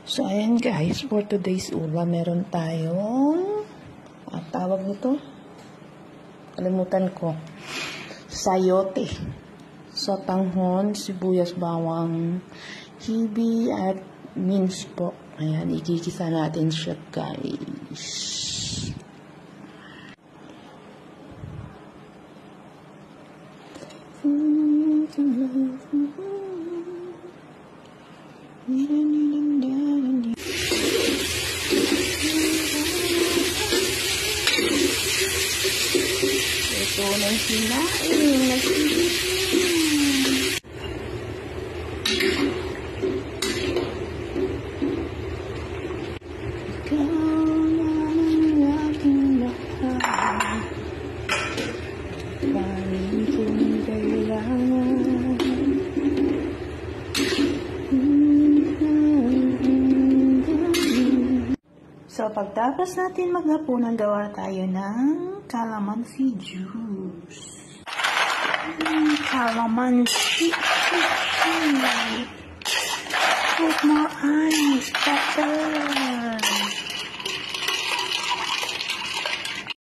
So, ayan guys, for today's ulam, meron tayong, tawag nito, kalimutan ko, sayote. So, tanghon, sibuyas, bawang, hibi, at mince po. Ayan, igigisa natin siya guys. Ito nang sinaing na So, pagtapos natin maghapunan, gawa tayo ng calamansi juice. Calamansi. Put more ice, pepper.